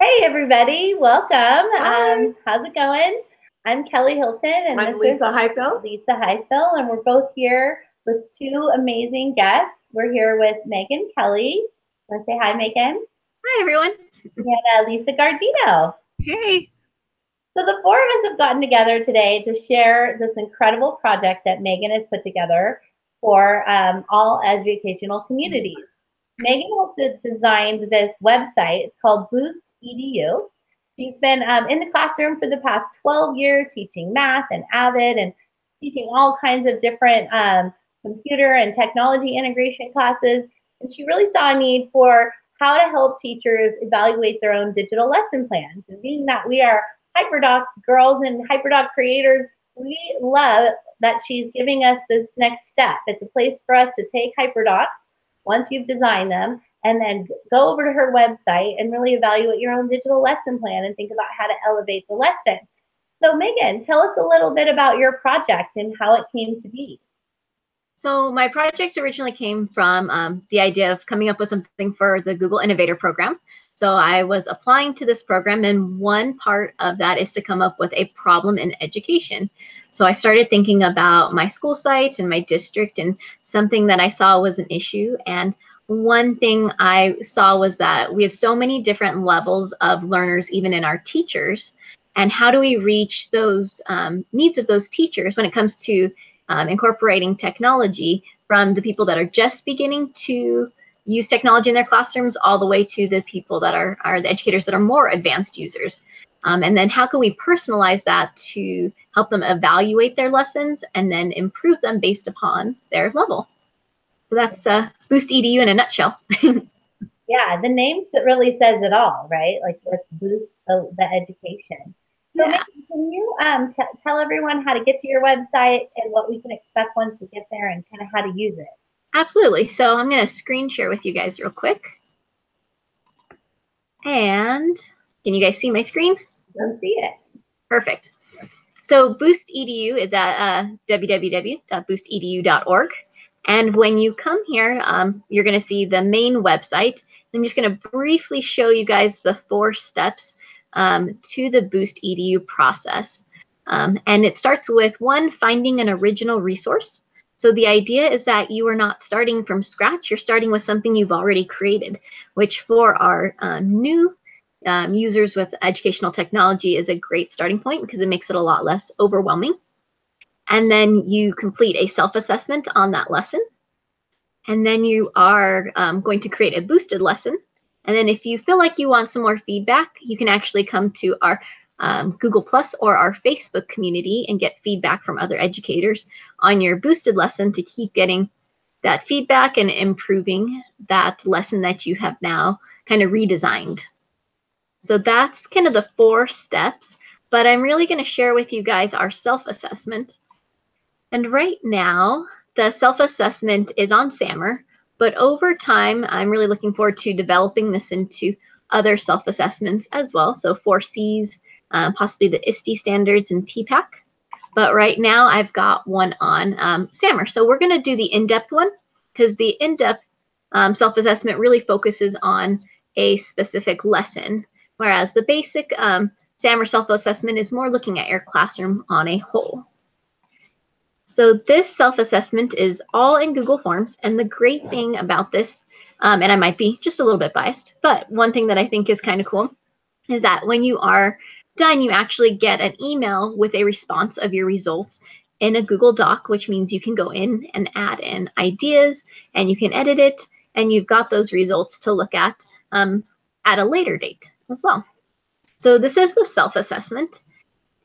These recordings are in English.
Hey everybody, welcome. Hi. How's it going? I'm Kelly Hilton and I'm Lisa Heifel. Lisa Heifel, and we're both here with two amazing guests. We're here with Meagan Kelly. Want to say hi, Meagan? Hi everyone. And Lisa Guardino. Hey. So the four of us have gotten together today to share this incredible project that Meagan has put together for all educational communities. Meagan has designed this website. It's called Boost EDU. She's been in the classroom for the past 12 years teaching math and Avid and teaching all kinds of different computer and technology integration classes. And she really saw a need for how to help teachers evaluate their own digital lesson plans. And being that we are HyperDoc girls and HyperDoc creators, we love that she's giving us this next step. It's a place for us to take HyperDocs once you've designed them, and then go over to her website and really evaluate your own digital lesson plan and think about how to elevate the lesson. So Meagan, tell us a little bit about your project and how it came to be. So my project originally came from the idea of coming up with something for the Google Innovator Program. So I was applying to this program, and one part of that is to come up with a problem in education. So I started thinking about my school sites and my district, and something that I saw was an issue. And one thing I saw was that we have so many different levels of learners, even in our teachers. And how do we reach those needs of those teachers when it comes to incorporating technology, from the people that are just beginning to use technology in their classrooms all the way to the people that are the educators that are more advanced users. And then how can we personalize that to help them evaluate their lessons and then improve them based upon their level. So that's Boost EDU in a nutshell. Yeah, the name really says it all, right? Like, let's boost the education. So Yeah. can you tell everyone how to get to your website and what we can expect once we get there and kind of how to use it? Absolutely. So I'm going to screen share with you guys real quick. And can you guys see my screen? Don't see it. Perfect. So Boost EDU is at www.boostedu.org. And when you come here, you're going to see the main website. I'm just going to briefly show you guys the 4 steps to the Boost EDU process. And it starts with 1, finding an original resource. So the idea is that you are not starting from scratch. You're starting with something you've already created, which for our new users with educational technology is a great starting point because it makes it a lot less overwhelming. And then you complete a self-assessment on that lesson. And then you are going to create a boosted lesson. And then if you feel like you want some more feedback, you can actually come to our Google Plus or our Facebook community and get feedback from other educators on your boosted lesson to keep getting that feedback and improving that lesson that you have now kind of redesigned. So that's kind of the 4 steps, but I'm really going to share with you guys our self-assessment. And right now, the self-assessment is on SAMR, but over time, I'm really looking forward to developing this into other self-assessments as well. So 4Cs, possibly the ISTE standards and TPAC. But right now, I've got one on SAMR. So we're going to do the in-depth one because the in-depth self-assessment really focuses on a specific lesson, whereas the basic SAMR self-assessment is more looking at your classroom on a whole. So this self-assessment is all in Google Forms, and the great thing about this, and I might be just a little bit biased, but one thing that I think is kind of cool is that when you are done, you actually get an email with a response of your results in a Google Doc, which means you can go in and add in ideas and you can edit it, and you've got those results to look at a later date as well. So this is the self-assessment.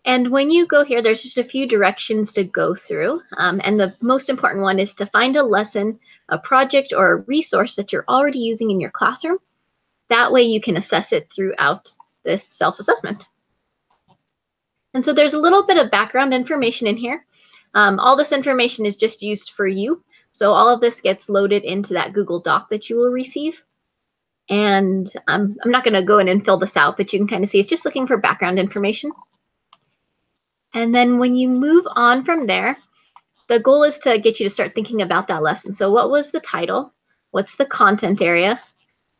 And when you go here, there's just a few directions to go through. And the most important one is to find a lesson, a project, or a resource that you're already using in your classroom. That way you can assess it throughout this self-assessment. And so there's a little bit of background information in here. All this information is just used for you. So all of this gets loaded into that Google Doc that you will receive. And I'm not going to go in and fill this out, but you can kind of see it's just looking for background information. And then when you move on from there, the goal is to get you to start thinking about that lesson. So what was the title? What's the content area?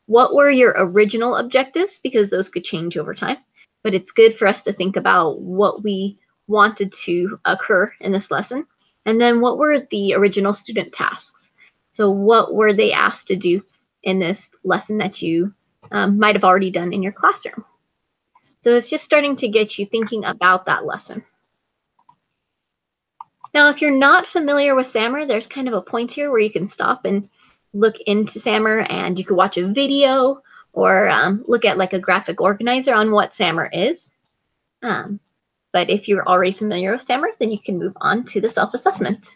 what were your original objectives, because those could change over time. But it's good for us to think about what we wanted to occur in this lesson. And then what were the original student tasks? So what were they asked to do in this lesson that you might have already done in your classroom? So it's just starting to get you thinking about that lesson. Now, if you're not familiar with SAMR, there's kind of a point here where you can stop and look into SAMR, and you could watch a video or look at like a graphic organizer on what SAMR is. But if you're already familiar with SAMR, then you can move on to the self-assessment.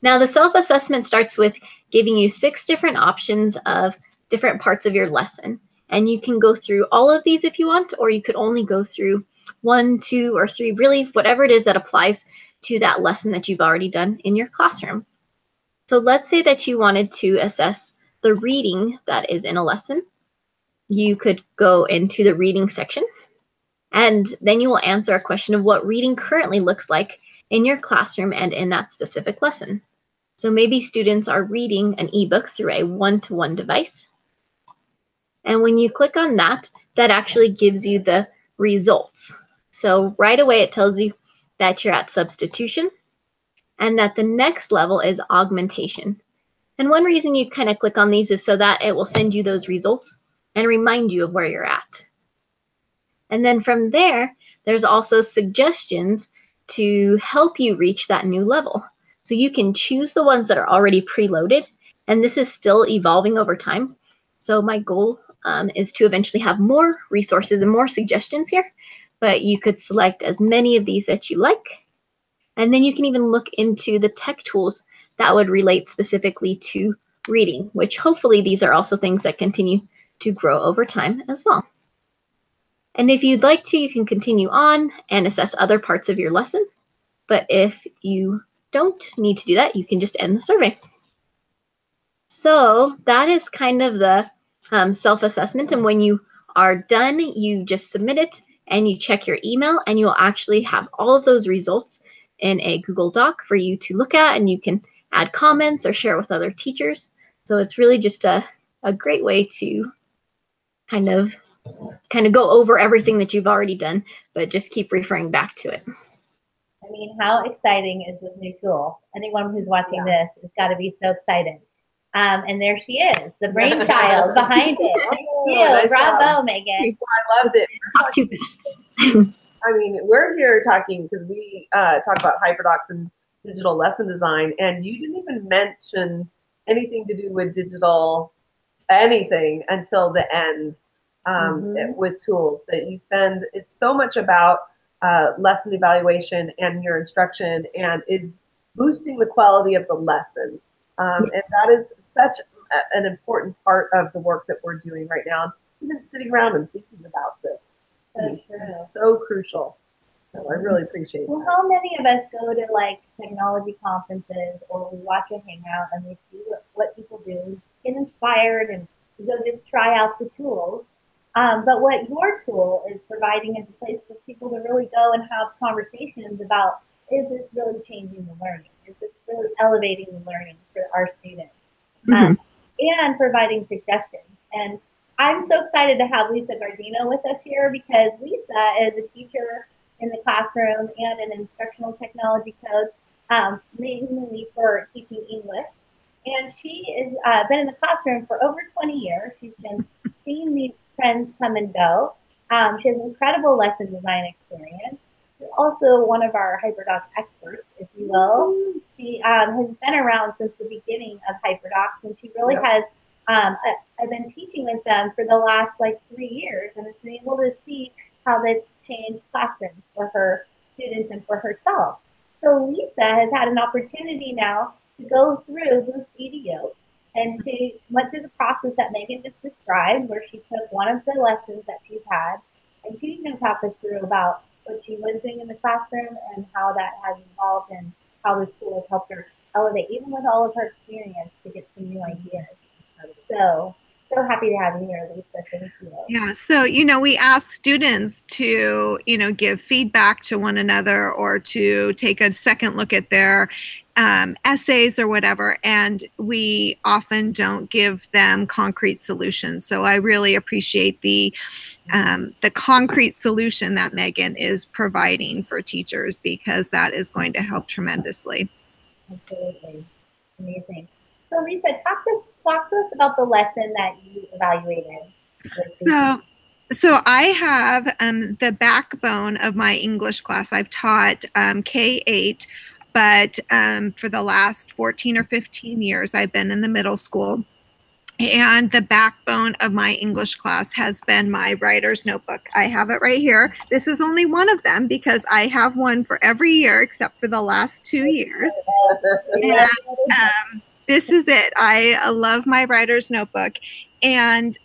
Now, the self-assessment starts with giving you 6 different options of different parts of your lesson. And you can go through all of these if you want, or you could only go through 1, 2, or 3, really whatever it is that applies to that lesson that you've already done in your classroom. So let's say that you wanted to assess the reading that is in a lesson. You could go into the reading section, and then you will answer a question of what reading currently looks like in your classroom and in that specific lesson. So maybe students are reading an ebook through a one-to-one device. And when you click on that, that actually gives you the results. So right away it tells you that you're at substitution and that the next level is augmentation. And one reason you kind of click on these is so that it will send you those results and remind you of where you're at. And then from there, there's also suggestions to help you reach that new level. So you can choose the ones that are already preloaded, and this is still evolving over time. So my goal is to eventually have more resources and more suggestions here, but you could select as many of these that you like. And then you can even look into the tech tools that would relate specifically to reading, which hopefully these are also things that continue to grow over time as well. And if you'd like to, you can continue on and assess other parts of your lesson. But if you don't need to do that, you can just end the survey. So that is kind of the self-assessment. And when you are done, you just submit it and you check your email, and you will actually have all of those results in a Google Doc for you to look at, and you can add comments or share with other teachers. So it's really just a great way to kind of go over everything that you've already done, but just keep referring back to it. I mean, how exciting is this new tool? Anyone who's watching this has got to be so excited. And there she is, the brainchild behind it. Nice Bravo, job. Meagan. I loved it. Not too bad. I mean, we're here talking because we talk about HyperDocs and digital lesson design, and you didn't even mention anything to do with digital anything until the end with tools that you spend. It's so much about lesson evaluation and your instruction, and it's boosting the quality of the lesson. And that is such an important part of the work that we're doing right now. Even sitting around and thinking about this is so crucial. So I really appreciate it. Well, how many of us go to like technology conferences, or we watch a hangout and we see what people do, get inspired, and we go just try out the tools. But what your tool is providing is a place for people to really go and have conversations about, is this really changing the learning? Is this really elevating the learning for our students? And providing suggestions. And I'm so excited to have Lisa Guardino with us here, because Lisa is a teacher in the classroom and an instructional technology coach, mainly for teaching English. And she has been in the classroom for over 20 years. She's been seeing these trends come and go. She has incredible lesson design experience. She's also one of our HyperDoc experts, if you will. She has been around since the beginning of HyperDocs, and she really has I've been teaching with them for the last like 3 years, and has been able to see how that's changed classrooms for her students and for herself. So Lisa has had an opportunity now to go through BoostEDU, and she went through the process that Meagan just described, where she took one of the lessons that she's had, and she's going to talk us through about what she was doing in the classroom and how that has evolved and how this tool has helped her elevate, even with all of her experience, to get some new ideas. So happy to have you here, Lisa. Thank you. Yeah, so, we ask students to, give feedback to one another, or to take a second look at their essays or whatever, and we often don't give them concrete solutions. So I really appreciate the concrete solution that Meagan is providing for teachers, because that is going to help tremendously. Absolutely. Amazing. So Lisa, talk to us about the lesson that you evaluated. So I have the backbone of my English class. I've taught K-8, but for the last 14 or 15 years, I've been in the middle school. And the backbone of my English class has been my writer's notebook. I have it right here. This is only one of them because I have one for every year except for the last 2 years. And this is it. I love my writer's notebook. And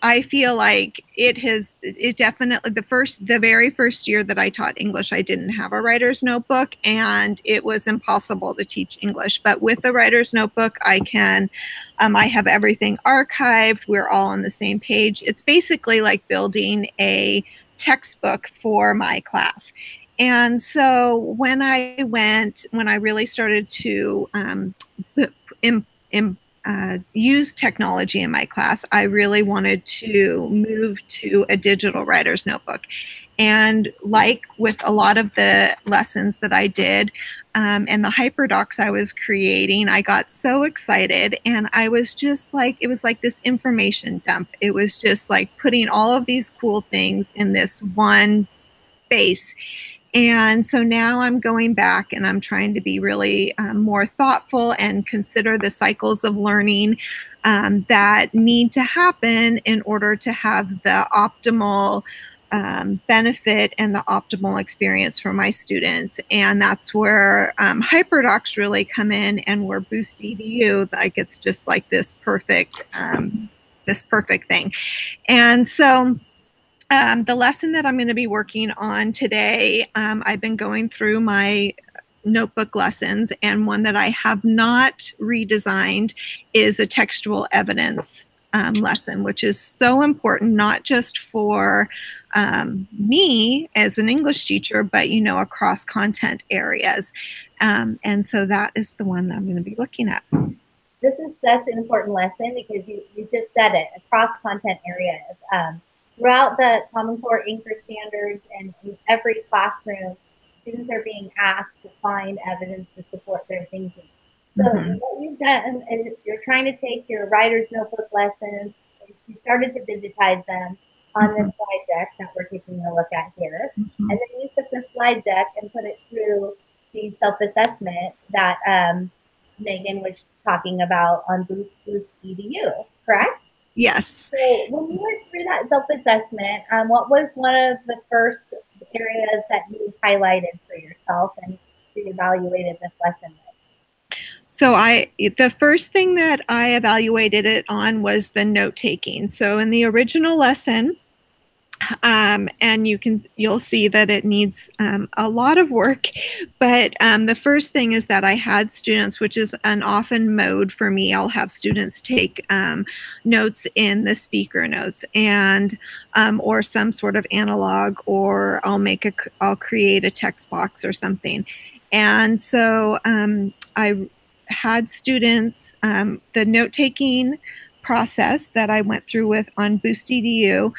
I feel like it definitely, the very first year that I taught English, I didn't have a writer's notebook, and it was impossible to teach English. But with the writer's notebook, I have everything archived. We're all on the same page. It's basically like building a textbook for my class. And so when I really started to use technology in my class, I really wanted to move to a digital writer's notebook. And like with a lot of the lessons that I did and the HyperDocs I was creating, I got so excited, and I was just like, it was like this information dump. It was just like putting all of these cool things in this one space. And so now I'm going back and I'm trying to be really more thoughtful and consider the cycles of learning that need to happen in order to have the optimal benefit and the optimal experience for my students. And that's where HyperDocs really come in, and where BoostEDU, like, it's just like this perfect thing. And so the lesson that I'm going to be working on today, I've been going through my notebook lessons, and one that I have not redesigned is a textual evidence lesson, which is so important, not just for me as an English teacher, but, you know, across content areas. And so that is the one that I'm going to be looking at. This is such an important lesson because you just said it, across content areas. Throughout the Common Core Anchor standards and in every classroom, students are being asked to find evidence to support their thinking. So what you've done is you're trying to take your writer's notebook lessons, you started to digitize them on this slide deck that we're taking a look at here. And then you took the slide deck and put it through the self-assessment that Meagan was talking about on BoostEDU, correct? Yes. So when you went through that self-assessment, what was one of the first areas that you highlighted for yourself and you evaluated this lesson with? So the first thing that I evaluated it on was the note-taking. So in the original lesson, and you'll see that it needs a lot of work, but the first thing is that I had students, which is an often mode for me, I'll have students take notes in the speaker notes, and or some sort of analog, or I'll create a text box or something. And so I had students, the note-taking process that I went through with on BoostEDU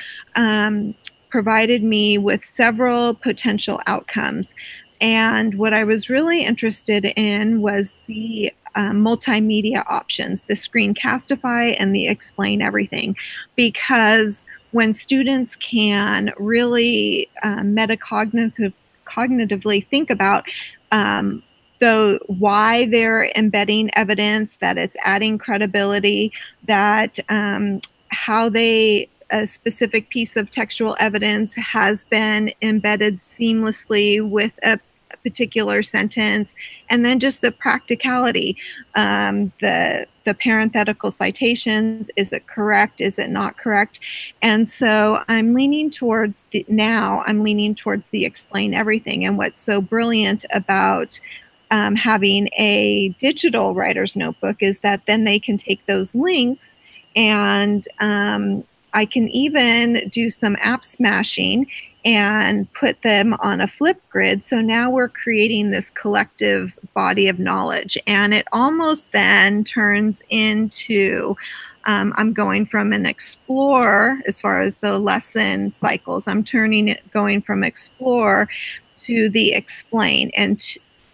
provided me with several potential outcomes. And what I was really interested in was the multimedia options, the Screencastify and the Explain Everything, because when students can really metacognitively think about why they're embedding evidence, that it's adding credibility, that how a specific piece of textual evidence has been embedded seamlessly with a particular sentence, and then just the practicality, the parenthetical citations, is it correct, is it not correct? And so I'm leaning towards the Explain Everything. And what's so brilliant about having a digital writer's notebook is that then they can take those links and I can even do some app smashing and put them on a flip grid. So now we're creating this collective body of knowledge, and it almost then turns into I'm going from an explore as far as the lesson cycles. I'm going from explore to the explain, and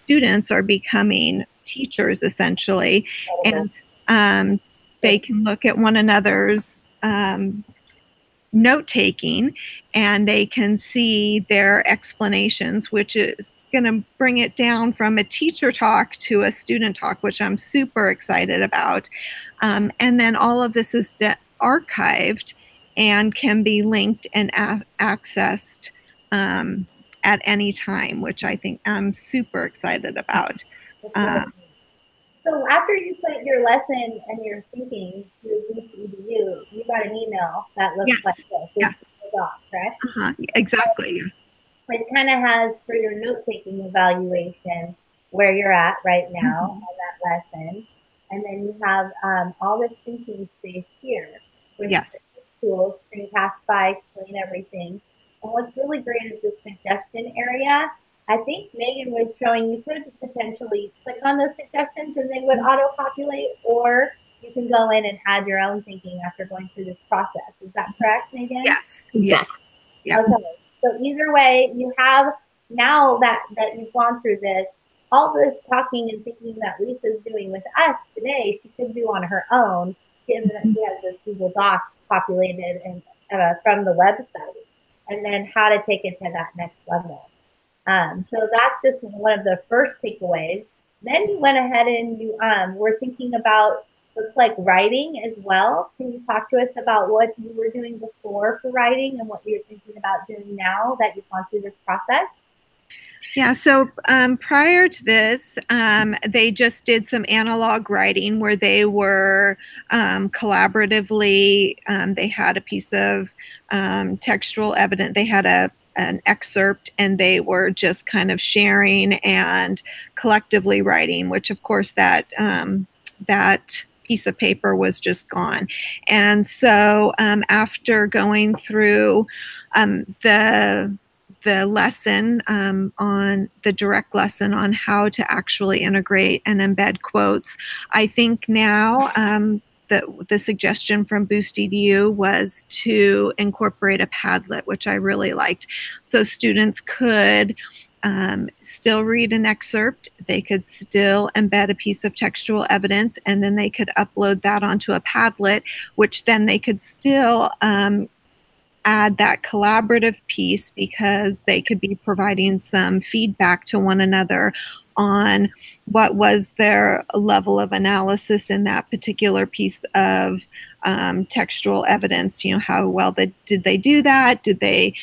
students are becoming teachers essentially, and they can look at one another's note taking, and they can see their explanations, which is going to bring it down from a teacher talk to a student talk, which I'm super excited about. And then all of this is archived and can be linked and accessed at any time, which I think I'm super excited about. So after you put your lesson and your thinking through Boost EDU, you got an email that looks like this. Yeah. Doc, correct? Exactly. It kind of has for your note-taking evaluation where you're at right now on that lesson. And then you have all this thinking space here. With tools, screencast by, explain everything. And what's really great is the suggestion area. I think Meagan was showing you could potentially click on those suggestions and they would auto-populate, or you can go in and add your own thinking after going through this process. Is that correct, Meagan? Yes. Yeah. Okay. So either way, you have, now that you've gone through this, all this talking and thinking that Lisa's doing with us today, she could do on her own, given that she has this Google Docs populated and from the website, and then how to take it to that next level. So that's just one of the first takeaways. Then you went ahead and you were thinking about, looks like, writing as well. Can you talk to us about what you were doing before for writing and what you're thinking about doing now that you've gone through this process? Yeah, so prior to this, they just did some analog writing where they were collaboratively, they had a piece of textual evidence, they had an excerpt, and they were just kind of sharing and collectively writing, which of course that piece of paper was just gone. And so after going through the lesson on the direct lesson on how to actually integrate and embed quotes, I think now the suggestion from BoostEDU was to incorporate a Padlet, which I really liked. So students could still read an excerpt, they could still embed a piece of textual evidence, and then they could upload that onto a Padlet, which then they could still add that collaborative piece, because they could be providing some feedback to one another on what was their level of analysis in that particular piece of textual evidence. You know, how well did they do that? Did they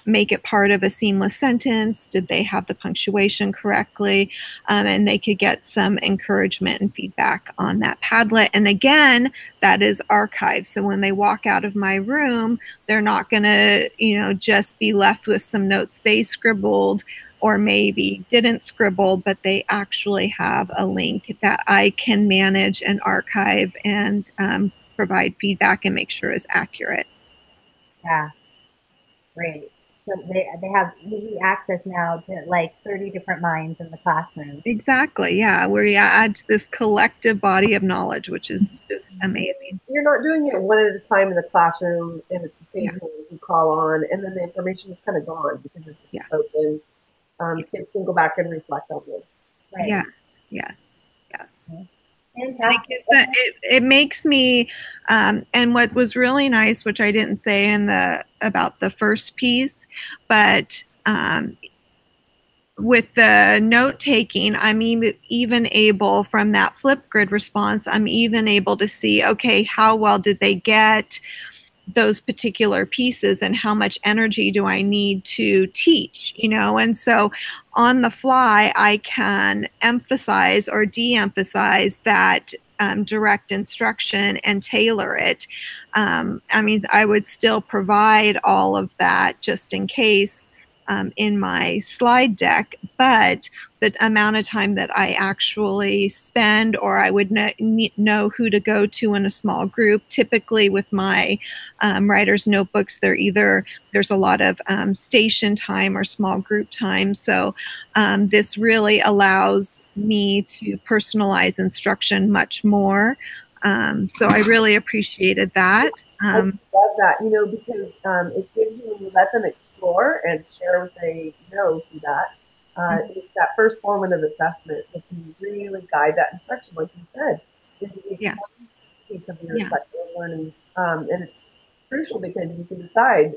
make it part of a seamless sentence? Did they have the punctuation correctly? And they could get some encouragement and feedback on that Padlet. And again, that is archived. So when they walk out of my room, they're not going to, you know, just be left with some notes they scribbled or maybe didn't scribble, but they actually have a link that I can manage and archive and provide feedback and make sure is accurate. Yeah, great. So they have easy access now to like 30 different minds in the classroom. Exactly, yeah, where you add to this collective body of knowledge, which is just amazing. You're not doing it one at a time in the classroom, and it's the same thing as you call on, and then the information is kind of gone because it's just open. Kids can go back and reflect on this. Right. Yes, yes, yes. It makes me, and what was really nice, which I didn't say in about the first piece, but with the note taking, I'm even able, from that flip grid response, I'm even able to see, okay, how well did they get those particular pieces and how much energy do I need to teach, you know? And so on the fly, I can emphasize or de-emphasize that direct instruction and tailor it. I mean, I would still provide all of that just in case in my slide deck, but the amount of time that I actually spend, or I would know who to go to in a small group. Typically with my writer's notebooks, there's a lot of station time or small group time. So this really allows me to personalize instruction much more. So I really appreciated that. I love that, you know, because it gives you, when you let them explore and share what they know through that, it's that first formative assessment that can really guide that instruction, like you said, into the piece of your cycle of learning. And it's crucial because you can decide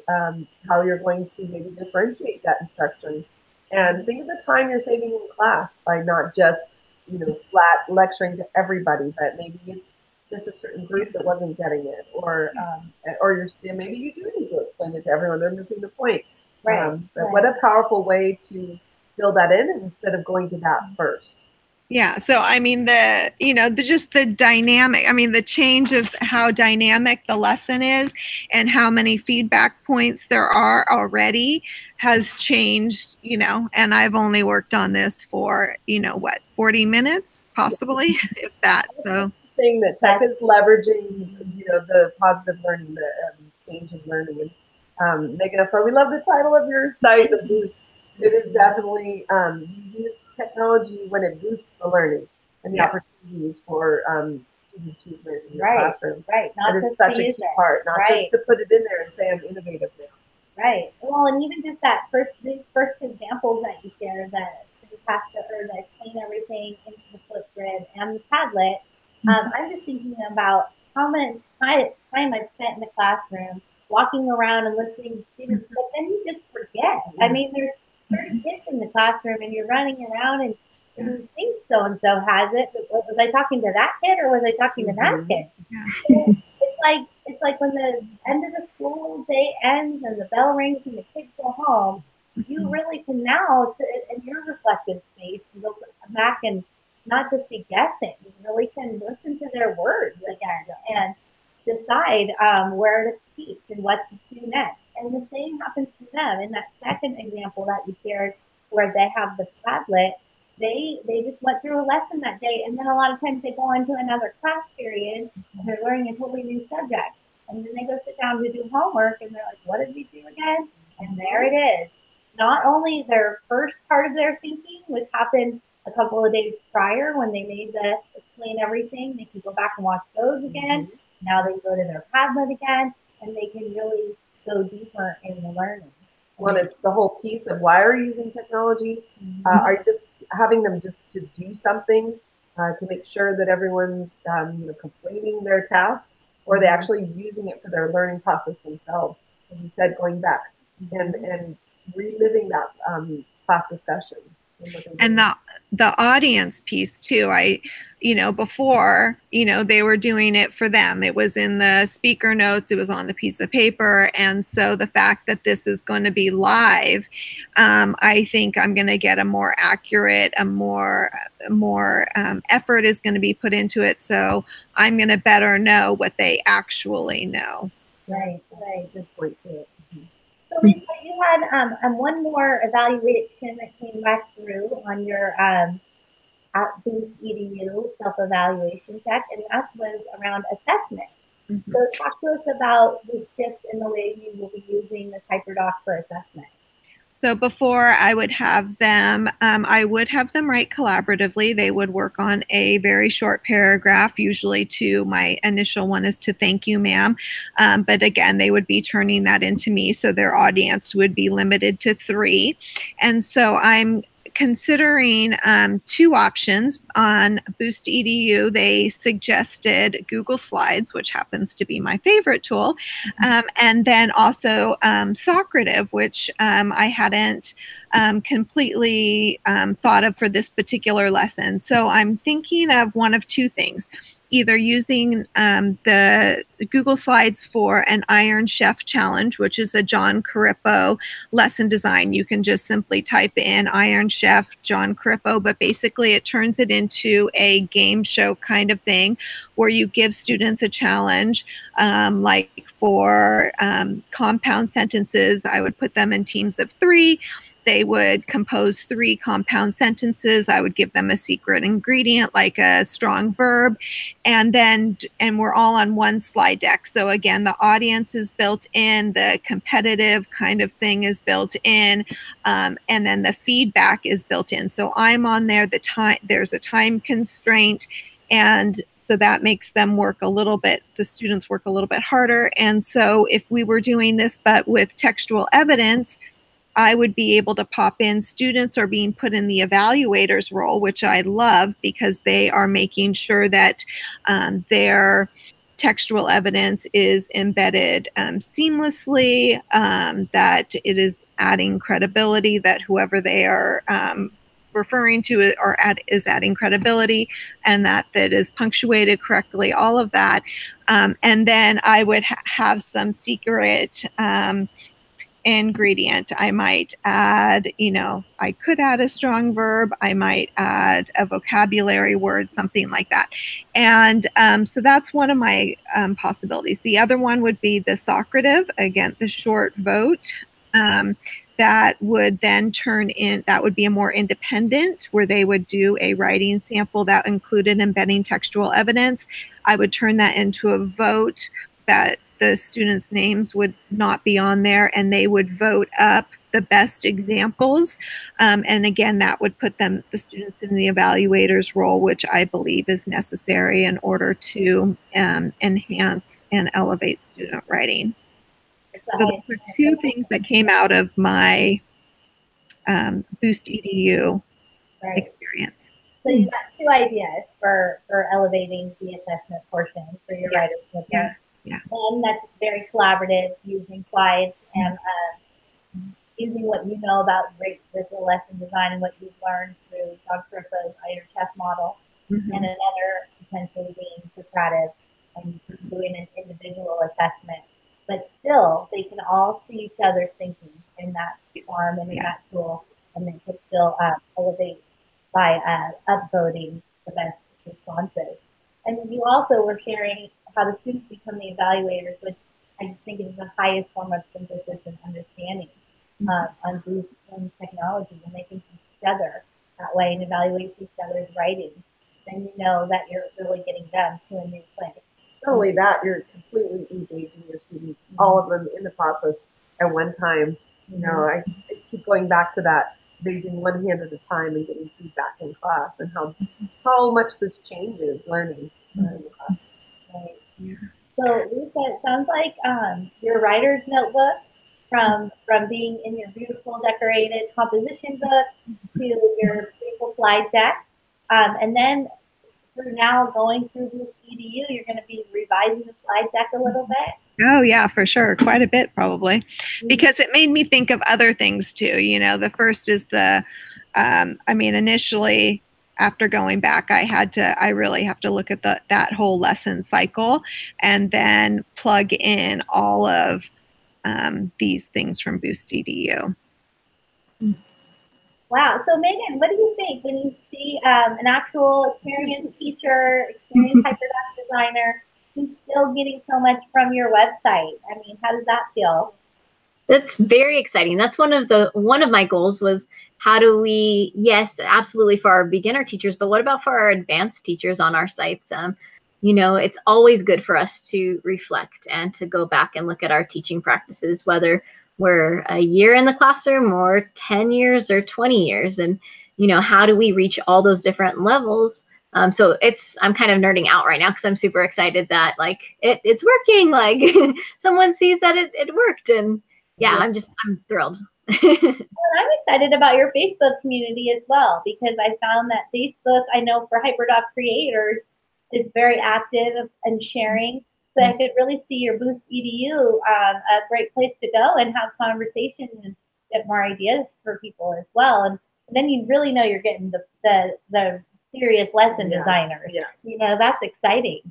how you're going to maybe differentiate that instruction. And think of the time you're saving in class by not just, you know, flat lecturing to everybody, but maybe it's just a certain group that wasn't getting it, or maybe you do need to explain it to everyone. They're missing the point. But what a powerful way to fill that in instead of going to that first. Yeah. So, I mean, just the dynamic, I mean, the change of how dynamic the lesson is and how many feedback points there are already has changed, you know, and I've only worked on this for, 40 minutes, possibly, if that. So. Thing that tech is leveraging, the positive learning, the change in learning. And Meagan, that's why we love the title of your site, the Boost. It is definitely you use technology when it boosts the learning and the opportunities for student achievement in your classroom. Right. That is such a key part, not just to put it in there and say I'm innovative now. Right. Well, and even just that these first two examples that you shared, that explain everything into the Flipgrid and the Padlet. I'm just thinking about how much time I've spent in the classroom walking around and listening to students, but then you just forget. I mean, there's 30 kids in the classroom and you're running around and you think so-and-so has it, but was I talking to that kid or was I talking to that kid? So it's like when the end of the school day ends and the bell rings and the kids go home, you really can now sit in your reflective space and go back and not just be guessing. You really can listen to their words again and decide where to teach and what to do next. And the same happens for them. In that second example that you shared, where they have the Padlet, they just went through a lesson that day, and then a lot of times they go on to another class period and they're learning a totally new subject. And then they go sit down to do homework and they're like, what did we do again? And there it is. Not only their first part of their thinking, which happened a couple of days prior when they made the explain everything, they can go back and watch those again. Now they can go to their Padlet again, and they can really go deeper in the learning. Well, it's the whole piece of why are you using technology? Are you just having them just to do something to make sure that everyone's completing their tasks, or are they actually using it for their learning process themselves? As you said, going back and reliving that class discussion. And the audience piece too. Before, they were doing it for them. It was in the speaker notes, it was on the piece of paper. And so the fact that this is going to be live, I think I'm going to get a more accurate, more effort is going to be put into it. So I'm going to better know what they actually know. Right. Good point too. So Lisa, you had one more evaluation that came back through on your Boost EDU self-evaluation check, and that was around assessment. So talk to us about the shift in the way you will be using this HyperDoc for assessment. So before I would have them write collaboratively. They would work on a very short paragraph, usually my initial one is to thank you, ma'am. But again, they would be turning that into me. So their audience would be limited to 3. And so I'm considering 2 options on Boost EDU. They suggested Google Slides, which happens to be my favorite tool, and then also Socrative, which I hadn't completely thought of for this particular lesson. So I'm thinking of one of 2 things. either using the Google Slides for an Iron Chef Challenge, which is a John Carippo lesson design. You can just simply type in Iron Chef John Carippo, but basically it turns it into a game show kind of thing where you give students a challenge. Like for compound sentences, I would put them in teams of 3. They would compose 3 compound sentences. I would give them a secret ingredient, like a strong verb, and we're all on one slide deck. So again, the audience is built in, the competitive kind of thing is built in, and then the feedback is built in. So I'm on there. There's a time constraint, and so that makes them work a little bit. The students work a little bit harder. And so if we were doing this, but with textual evidence, I would be able to pop in. Students are being put in the evaluator's role, which I love because they are making sure that their textual evidence is embedded seamlessly, that it is adding credibility, that whoever they are referring to it is adding credibility, and that is punctuated correctly, all of that. And then I would have some secret ingredient. I might add, I could add a strong verb. I might add a vocabulary word, something like that. And so that's one of my possibilities. The other one would be the Socrative, again, the short vote. That would then that would be a more independent, where they would do a writing sample that included embedding textual evidence. I would turn that into a vote that the students' names would not be on there, and they would vote up the best examples. And again, that would put the students in the evaluator's role, which I believe is necessary in order to enhance and elevate student writing. So those were 2 things that came out of my Boost EDU experience. So you got 2 ideas for elevating the assessment portion for your writers. Yeah. One that's very collaborative, using slides and using what you know about great visual lesson design and what you've learned through John Carippo's Iron Chef model, and another potentially being Socrative and doing an individual assessment. But still, they can all see each other's thinking in that form and in that tool, and they could still elevate by upvoting the best responses. And you also were sharing how the students become the evaluators, which I just think is the highest form of synthesis and understanding on Boost and technology. When they can teach each other that way and evaluate each other's writing, then you know that you're really getting done to a new place. Not only that, you're completely engaging your students, all of them in the process at one time. I keep going back to that, raising one hand at a time and getting feedback in class, and how much this changes learning in the class. Right. Yeah. So Lisa, it sounds like your writer's notebook, from being in your beautiful decorated composition book to your beautiful slide deck, and then through now going through Boost EDU, you're going to be revising the slide deck a little bit. Oh yeah, for sure. Quite a bit probably, because it made me think of other things too. The first is initially, after going back, I really have to look at that whole lesson cycle and then plug in all of these things from Boost EDU. Wow. So Meagan, what do you think when you see an actual experienced teacher, experienced HyperDoc designer who's still getting so much from your website? I mean, how does that feel? That's very exciting. That's one of my goals was, how do we, yes, absolutely for our beginner teachers, but what about for our advanced teachers on our sites? It's always good for us to reflect and to go back and look at our teaching practices, whether we're a year in the classroom or 10 years or 20 years. And, how do we reach all those different levels? So I'm kind of nerding out right now because I'm super excited that it's working. Like someone sees that it worked, and yeah, I'm thrilled. Well, I'm excited about your Facebook community as well, because I found that Facebook, I know for HyperDoc creators, is very active and sharing. So I could really see your Boost EDU a great place to go and have conversations and get more ideas for people as well. And then you really know you're getting the serious lesson Yes, designers. yes. You know, that's exciting.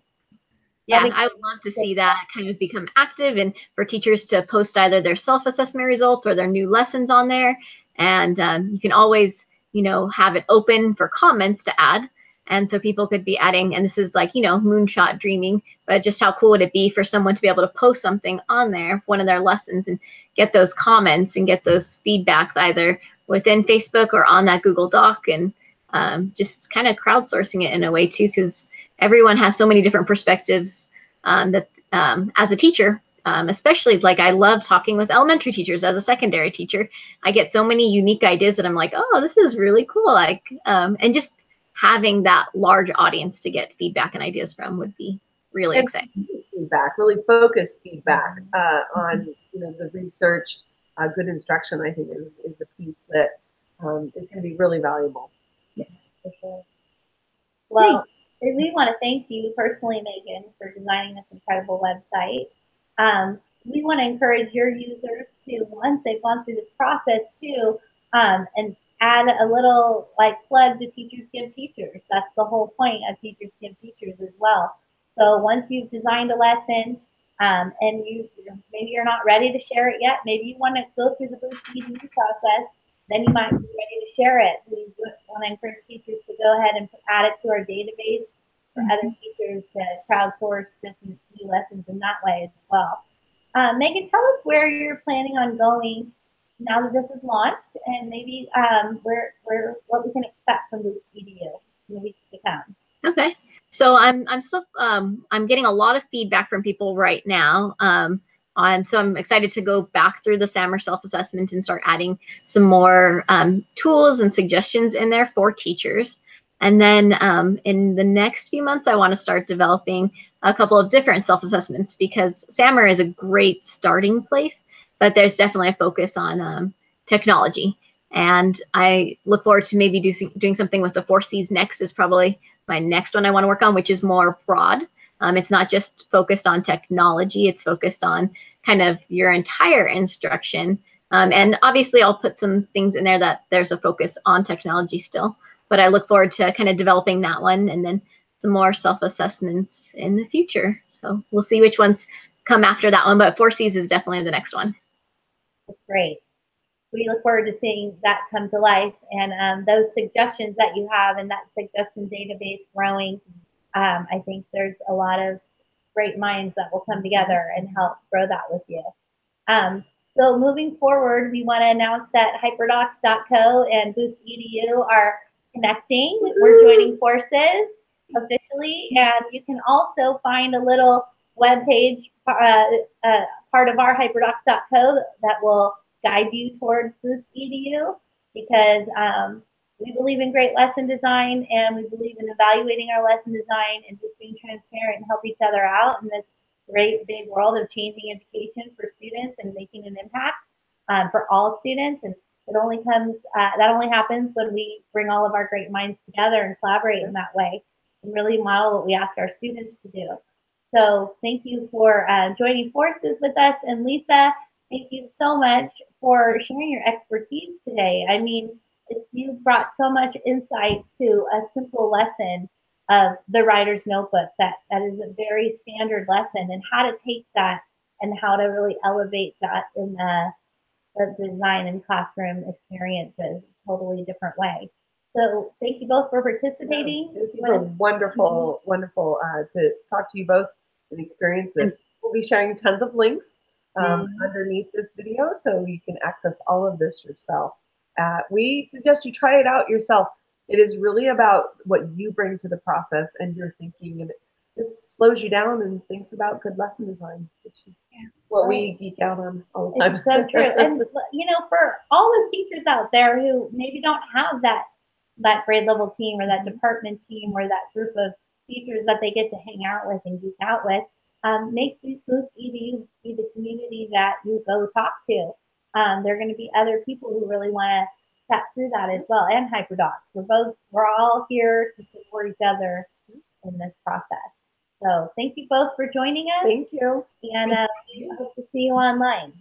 Yeah, That'd be- I would love to see that kind of become active and for teachers to post either their self-assessment results or their new lessons on there. And you can always, you know, have it open for comments to add. And so people could be adding, and this is like, you know, moonshot dreaming, but just how cool would it be for someone to be able to post something on there, one of their lessons, and get those comments and get those feedbacks either within Facebook or on that Google Doc, and just kind of crowdsourcing it in a way too, because everyone has so many different perspectives that as a teacher, especially like I love talking with elementary teachers as a secondary teacher. I get so many unique ideas that I'm like, oh, this is really cool. Like, and just having that large audience to get feedback and ideas from would be really exciting. Feedback, really focused feedback on, you know, the research. Good instruction, I think, is a piece that is going to be really valuable. Yeah, for sure. Well, we want to thank you personally, Meagan, for designing this incredible website. We want to encourage your users to, once they've gone through this process too, and add a little like plug to Teachers Give Teachers. That's the whole point of Teachers Give Teachers as well. So once you've designed a lesson, and maybe you're not ready to share it yet, maybe you want to go through the Boost EDU process, then you might be ready to share it. We want to encourage teachers to go ahead and add it to our database for other teachers to crowdsource different new lessons in that way as well. Meagan, tell us where you're planning on going now that this is launched, and maybe what we can expect from Boost EDU in the weeks to come. Okay. So I'm still I'm getting a lot of feedback from people right now. So I'm excited to go back through the SAMR self-assessment and start adding some more tools and suggestions in there for teachers. And then in the next few months, I want to start developing a couple of different self-assessments, because SAMR is a great starting place, but there's definitely a focus on technology. And I look forward to maybe doing something with the 4Cs next is probably my next one I want to work on, which is more broad. It's not just focused on technology, it's focused on kind of your entire instruction. And obviously I'll put some things in there that there's a focus on technology still, but I look forward to kind of developing that one and then some more self-assessments in the future. So we'll see which ones come after that one, but 4Cs is definitely the next one. That's great. We look forward to seeing that come to life, and those suggestions that you have and that suggestion database growing. I think there's a lot of great minds that will come together and help grow that with you. So moving forward, we want to announce that HyperDocs.co and BoostEDU are connecting. We're joining forces officially, and you can also find a little webpage part of our HyperDocs.co that will guide you towards BoostEDU, because we believe in great lesson design, and we believe in evaluating our lesson design and just being transparent and help each other out in this great big world of changing education for students and making an impact for all students. And it only comes that only happens when we bring all of our great minds together and collaborate in that way and really model what we ask our students to do. So thank you for joining forces with us. And Lisa, thank you so much for sharing your expertise today. I mean, you brought so much insight to a simple lesson of the writer's notebook that is a very standard lesson, and how to take that and how to really elevate that in the design and classroom experiences a totally different way. So thank you both for participating. This is a wonderful, wonderful to talk to you both and experience this. We'll be sharing tons of links underneath this video, so you can access all of this yourself. We suggest you try it out yourself. It is really about what you bring to the process and your thinking, and this slows you down and thinks about good lesson design, which is what we geek out on all the time. It's so true. And you know, for all those teachers out there who maybe don't have that grade level team or that department team or that group of teachers that they get to hang out with and geek out with, make BoostEDU be the community that you go talk to. There are going to be other people who really want to chat through that as well, and HyperDocs. We're all here to support each other in this process. So thank you both for joining us. Thank you. And we hope to see you online.